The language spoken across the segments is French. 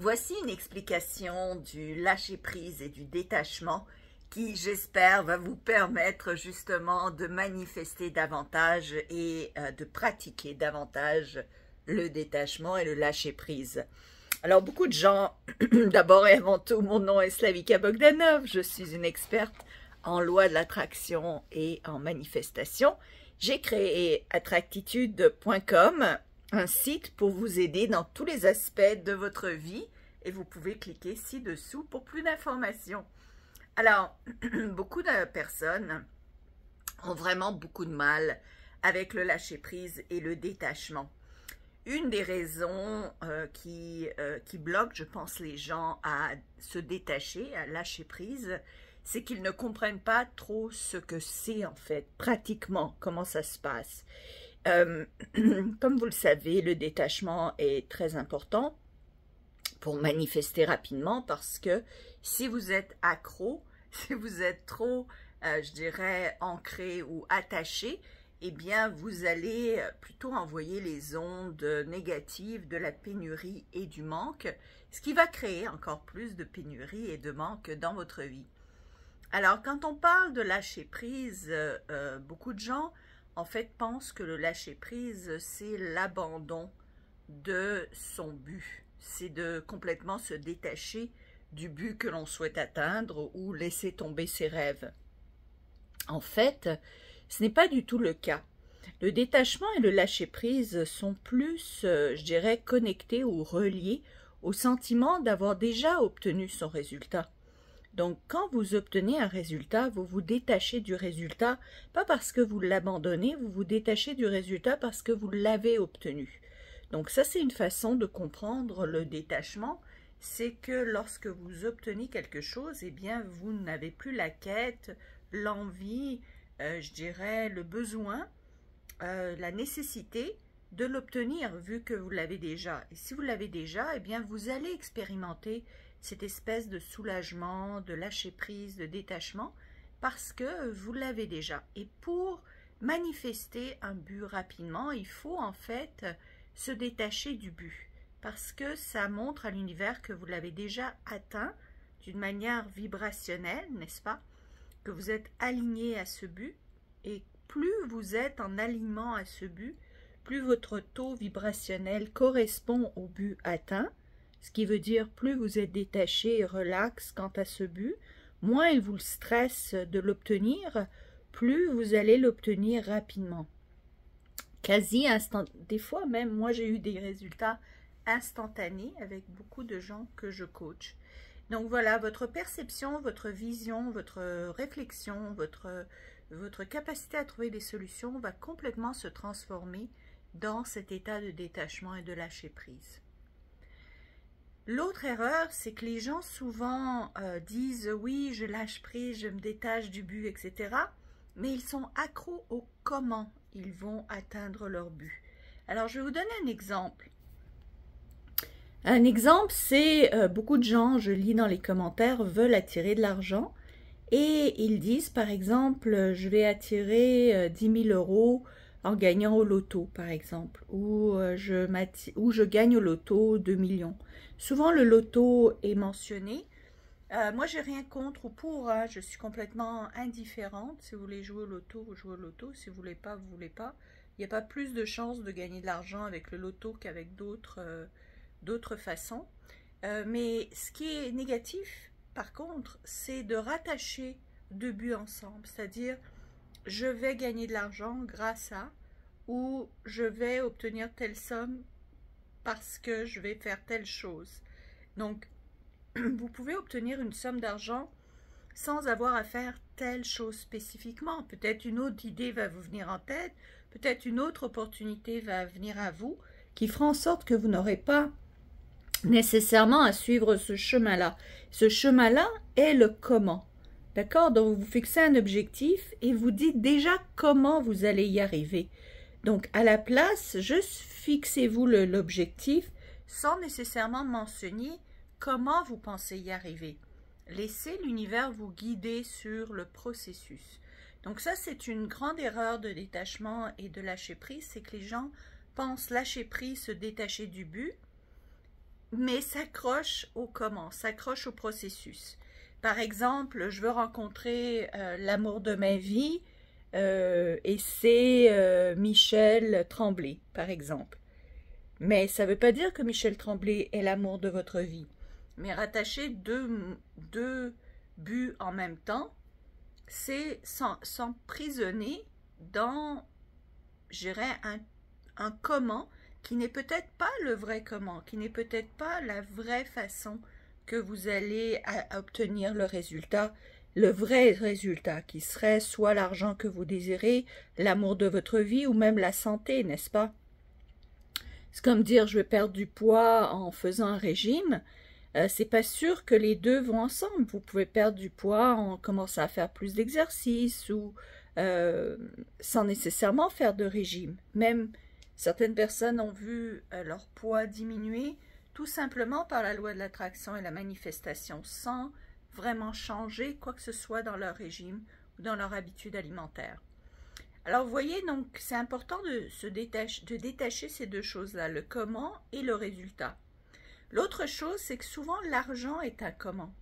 Voici une explication du lâcher-prise et du détachement qui, j'espère, va vous permettre justement de manifester davantage et de pratiquer davantage le détachement et le lâcher-prise. Alors, beaucoup de gens, d'abord et avant tout, mon nom est Slavika Bogdanov, je suis une experte en loi de l'attraction et en manifestation. J'ai créé attractitude.com, un site pour vous aider dans tous les aspects de votre vie et vous pouvez cliquer ci-dessous pour plus d'informations. Alors, beaucoup de personnes ont vraiment beaucoup de mal avec le lâcher-prise et le détachement. Une des raisons qui bloque, je pense, les gens à se détacher, à lâcher prise, c'est qu'ils ne comprennent pas trop ce que c'est en fait, pratiquement, comment ça se passe. Comme vous le savez, le détachement est très important pour manifester rapidement parce que si vous êtes accro, si vous êtes trop, je dirais, ancré ou attaché, eh bien, vous allez plutôt envoyer les ondes négatives de la pénurie et du manque, ce qui va créer encore plus de pénurie et de manque dans votre vie. Alors, quand on parle de lâcher prise, beaucoup de gens, en fait, pensent que le lâcher prise, c'est l'abandon de son but. C'est de complètement se détacher du but que l'on souhaite atteindre ou laisser tomber ses rêves. En fait, ce n'est pas du tout le cas. Le détachement et le lâcher-prise sont plus, je dirais, connectés ou reliés au sentiment d'avoir déjà obtenu son résultat. Donc, quand vous obtenez un résultat, vous vous détachez du résultat, pas parce que vous l'abandonnez, vous vous détachez du résultat parce que vous l'avez obtenu. Donc, ça, c'est une façon de comprendre le détachement. C'est que lorsque vous obtenez quelque chose, eh bien, vous n'avez plus la quête, l'envie, je dirais, le besoin, la nécessité de l'obtenir vu que vous l'avez déjà. Et si vous l'avez déjà, eh bien, vous allez expérimenter cette espèce de soulagement, de lâcher-prise, de détachement parce que vous l'avez déjà. Et pour manifester un but rapidement, il faut en fait se détacher du but parce que ça montre à l'univers que vous l'avez déjà atteint d'une manière vibrationnelle, n'est-ce pas? Que vous êtes aligné à ce but et plus vous êtes en alignement à ce but, plus votre taux vibrationnel correspond au but atteint, ce qui veut dire plus vous êtes détaché et relax quant à ce but, moins il vous stresse de l'obtenir, plus vous allez l'obtenir rapidement. Quasi instant, des fois même, moi j'ai eu des résultats instantanés avec beaucoup de gens que je coach. Donc voilà, votre perception, votre vision, votre réflexion, votre capacité à trouver des solutions va complètement se transformer dans cet état de détachement et de lâcher prise. L'autre erreur, c'est que les gens souvent disent « oui, je lâche prise, je me détache du but, etc. » mais ils sont accros au comment ils vont atteindre leur but. Alors, je vais vous donner un exemple. Un exemple, c'est beaucoup de gens, je lis dans les commentaires, veulent attirer de l'argent et ils disent, par exemple, je vais attirer 10 000 € en gagnant au loto, par exemple, ou je gagne au loto 2 millions. Souvent, le loto est mentionné. Moi, j'ai rien contre ou pour, hein, je suis complètement indifférente. Si vous voulez jouer au loto, vous jouez au loto. Si vous voulez pas, vous voulez pas. Il n'y a pas plus de chances de gagner de l'argent avec le loto qu'avec d'autres façons. Mais ce qui est négatif, par contre, c'est de rattacher deux buts ensemble. C'est-à-dire, je vais gagner de l'argent grâce à, ou je vais obtenir telle somme parce que je vais faire telle chose. Donc, vous pouvez obtenir une somme d'argent sans avoir à faire telle chose spécifiquement. Peut-être une autre idée va vous venir en tête, peut-être une autre opportunité va venir à vous qui fera en sorte que vous n'aurez pas nécessairement à suivre ce chemin-là. Ce chemin-là est le comment. D'accord? Donc, vous fixez un objectif et vous dites déjà comment vous allez y arriver. Donc, à la place, juste fixez-vous l'objectif sans nécessairement mentionner comment vous pensez y arriver. Laissez l'univers vous guider sur le processus. Donc ça, c'est une grande erreur de détachement et de lâcher prise, c'est que les gens pensent lâcher prise, se détacher du but, mais s'accroche au comment, s'accroche au processus. Par exemple, je veux rencontrer l'amour de ma vie et c'est Michel Tremblay, par exemple. Mais ça ne veut pas dire que Michel Tremblay est l'amour de votre vie. Mais rattacher deux buts en même temps, c'est s'emprisonner dans, je dirais, un comment qui n'est peut-être pas le vrai comment, qui n'est peut-être pas la vraie façon que vous allez obtenir le résultat, le vrai résultat, qui serait soit l'argent que vous désirez, l'amour de votre vie ou même la santé, n'est-ce pas? C'est comme dire je vais perdre du poids en faisant un régime. C'est pas sûr que les deux vont ensemble. Vous pouvez perdre du poids en commençant à faire plus d'exercice ou sans nécessairement faire de régime. Même certaines personnes ont vu leur poids diminuer tout simplement par la loi de l'attraction et la manifestation sans vraiment changer quoi que ce soit dans leur régime ou dans leur habitude alimentaire. Alors vous voyez, donc c'est important de détacher ces deux choses-là, le comment et le résultat. L'autre chose, c'est que souvent l'argent est un comment.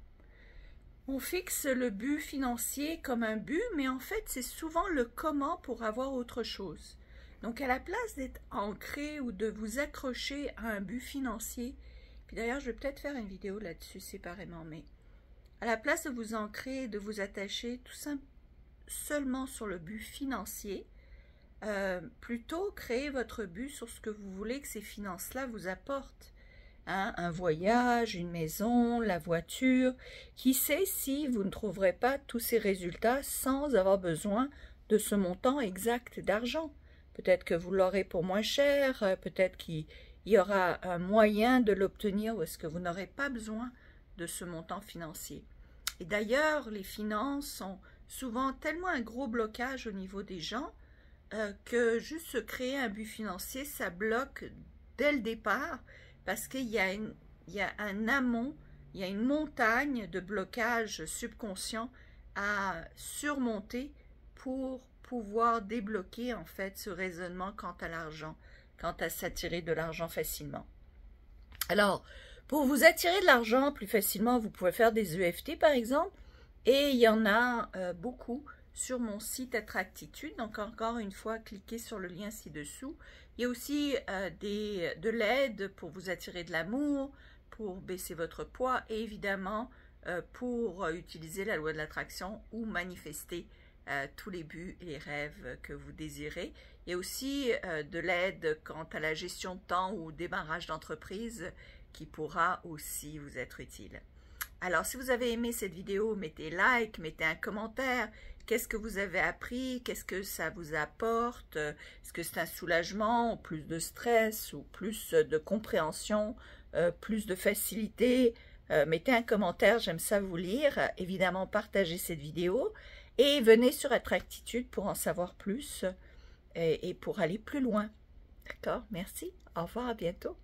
On fixe le but financier comme un but, mais en fait c'est souvent le comment pour avoir autre chose. Donc à la place d'être ancré ou de vous accrocher à un but financier, puis d'ailleurs je vais peut-être faire une vidéo là-dessus séparément, mais à la place de vous ancrer, de vous attacher tout simplement seulement sur le but financier, plutôt créer votre but sur ce que vous voulez que ces finances-là vous apportent. Hein, un voyage, une maison, la voiture. Qui sait si vous ne trouverez pas tous ces résultats sans avoir besoin de ce montant exact d'argent. Peut-être que vous l'aurez pour moins cher, peut-être qu'il y aura un moyen de l'obtenir où est-ce que vous n'aurez pas besoin de ce montant financier. Et d'ailleurs, les finances sont souvent tellement un gros blocage au niveau des gens que juste se créer un but financier, ça bloque dès le départ parce qu'il y a un amont, il y a une montagne de blocages subconscients à surmonter pour pouvoir débloquer en fait ce raisonnement quant à l'argent, quant à s'attirer de l'argent facilement. Alors, pour vous attirer de l'argent plus facilement, vous pouvez faire des EFT par exemple. Et il y en a beaucoup sur mon site Attractitude. Donc encore une fois, cliquez sur le lien ci-dessous. Il y a aussi de l'aide pour vous attirer de l'amour, pour baisser votre poids et évidemment pour utiliser la loi de l'attraction ou manifester tous les buts et les rêves que vous désirez. Il y a aussi de l'aide quant à la gestion de temps ou démarrage d'entreprise qui pourra aussi vous être utile. Alors, si vous avez aimé cette vidéo, mettez like, mettez un commentaire. Qu'est-ce que vous avez appris? Qu'est-ce que ça vous apporte? Est-ce que c'est un soulagement, ou plus de stress, ou plus de compréhension, plus de facilité? Mettez un commentaire, j'aime ça vous lire. Évidemment, partagez cette vidéo et venez sur Attractitude pour en savoir plus et pour aller plus loin. D'accord? Merci. Au revoir, à bientôt.